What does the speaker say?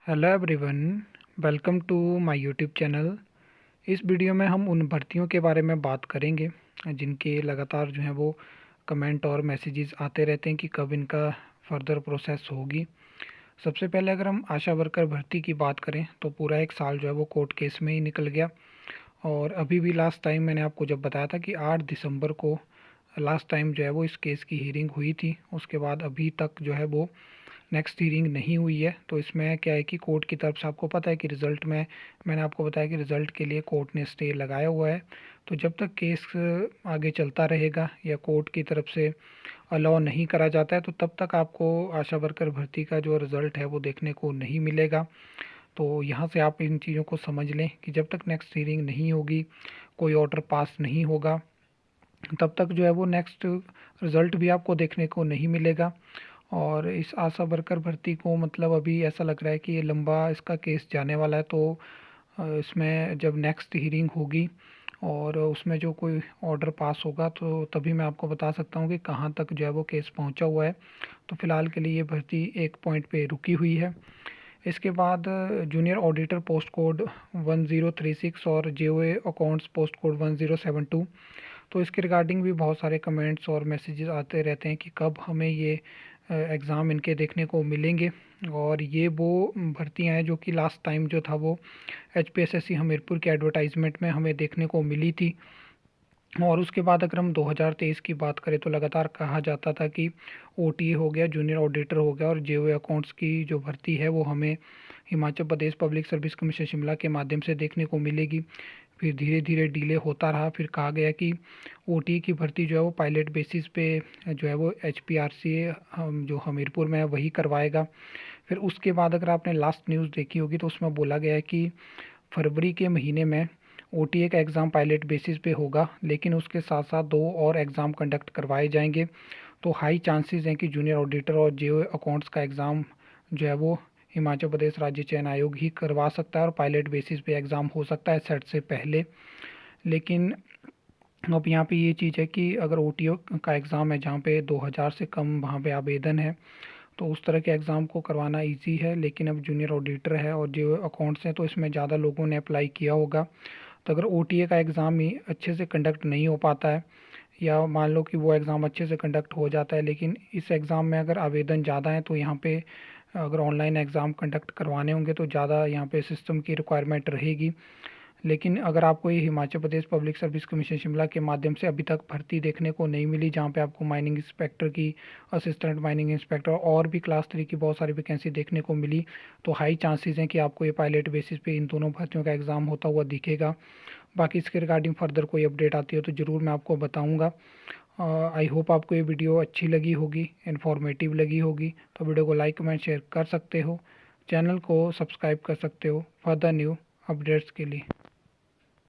Hello everyone, welcome to my YouTube channel. इस video में हम उन भर्तियों के बारे में बात करेंगे जिनके लगातार जो है वो कमेंट और मैसेजेस आते रहते हैं कि कब इनका फर्दर प्रोसेस होगी। सबसे पहले अगर हम आशा वर्कर भर्ती की बात करें तो पूरा एक साल जो है वो कोर्ट केस में ही निकल गया। और अभी भी लास्ट टाइम मैंने आपको जब बताया था कि 8 दिसंबर को लास्ट टाइम जो है वो इस केस की हियरिंग हुई थी, उसके बाद अभी तक जो है वो नेक्स्ट हियरिंग नहीं हुई है। तो इसमें क्या है कि कोर्ट की तरफ से आपको पता है कि रिज़ल्ट में मैंने आपको बताया कि रिज़ल्ट के लिए कोर्ट ने स्टे लगाया हुआ है। तो जब तक केस आगे चलता रहेगा या कोर्ट की तरफ से अलाउ नहीं करा जाता है तो तब तक आपको आशा वर्कर भर्ती का जो रिज़ल्ट है वो देखने को नहीं मिलेगा। तो यहाँ से आप इन चीज़ों को समझ लें कि जब तक नेक्स्ट हियरिंग नहीं होगी, कोई ऑर्डर पास नहीं होगा, तब तक जो है वो नेक्स्ट रिज़ल्ट भी आपको देखने को नहीं मिलेगा। और इस आशा वर्कर भर्ती को मतलब अभी ऐसा लग रहा है कि ये लंबा इसका केस जाने वाला है। तो इसमें जब नेक्स्ट हियरिंग होगी और उसमें जो कोई ऑर्डर पास होगा तो तभी मैं आपको बता सकता हूँ कि कहाँ तक जो है वो केस पहुँचा हुआ है। तो फ़िलहाल के लिए ये भर्ती एक पॉइंट पे रुकी हुई है। इसके बाद जूनियर ऑडिटर पोस्ट कोड 1036 और जेओए अकाउंट्स पोस्ट कोड 1072, तो इसके रिगार्डिंग भी बहुत सारे कमेंट्स और मैसेजेस आते रहते हैं कि कब हमें ये एग्ज़ाम इनके देखने को मिलेंगे। और ये वो भर्तियां हैं जो कि लास्ट टाइम जो था वो एचपीएसएससी हमीरपुर के एडवर्टाइजमेंट में हमें देखने को मिली थी। और उसके बाद अगर हम 2023 की बात करें तो लगातार कहा जाता था कि ओटीए हो गया, जूनियर ऑडिटर हो गया और जेओए अकाउंट्स की जो भर्ती है वो हमें Himachal Pradesh public service commission Shimla के माध्यम से देखने को मिलेगी। फिर धीरे धीरे डिले होता रहा, फिर कहा गया कि ओटीए की भर्ती जो है वो पायलट बेसिस पे जो है वो एचपीआरसी जो हमीरपुर में है वही करवाएगा। फिर उसके बाद अगर आपने लास्ट न्यूज़ देखी होगी तो उसमें बोला गया है कि फरवरी के महीने में ओटीए का एग्ज़ाम पायलट बेसिस पे होगा, लेकिन उसके साथ साथ 2 और एग्ज़ाम कंडक्ट करवाए जाएंगे। तो हाई चांसेस हैं कि जूनियर ऑडिटर और जेओ अकाउंट्स का एग्ज़ाम जो है वो हिमाचल प्रदेश राज्य चयन आयोग ही करवा सकता है और पायलट बेसिस पे एग्ज़ाम हो सकता है सेट से पहले। लेकिन अब यहाँ पे ये चीज़ है कि अगर ओटीओ का एग्ज़ाम है जहाँ पे 2000 से कम वहाँ पे आवेदन है तो उस तरह के एग्ज़ाम को करवाना इजी है। लेकिन अब जूनियर ऑडिटर है और जो अकाउंट्स हैं तो इसमें ज़्यादा लोगों ने अप्लाई किया होगा। तो अगर ओटीए का एग्ज़ाम ही अच्छे से कंडक्ट नहीं हो पाता है या मान लो कि वो एग्ज़ाम अच्छे से कंडक्ट हो जाता है लेकिन इस एग्ज़ाम में अगर आवेदन ज़्यादा है तो यहाँ पे अगर ऑनलाइन एग्ज़ाम कंडक्ट करवाने होंगे तो ज़्यादा यहाँ पे सिस्टम की रिक्वायरमेंट रहेगी। लेकिन अगर आपको ये Himachal Pradesh public service commission Shimla के माध्यम से अभी तक भर्ती देखने को नहीं मिली जहाँ पे आपको माइनिंग इंस्पेक्टर की, असिस्टेंट माइनिंग इंस्पेक्टर और भी क्लास 3 की बहुत सारी वैकेंसी देखने को मिली, तो हाई चांसेस हैं कि आपको ये पायलट बेसिस पे इन दोनों भर्तियों का एग्ज़ाम होता हुआ दिखेगा। बाकी इसके रिगार्डिंग फर्दर कोई अपडेट आती है तो ज़रूर मैं आपको बताऊँगा। आई होप आपको ये वीडियो अच्छी लगी होगी, इन्फॉर्मेटिव लगी होगी। तो वीडियो को लाइक कमेंट शेयर कर सकते हो, चैनल को सब्सक्राइब कर सकते हो फर्दर न्यू अपडेट्स के लिए।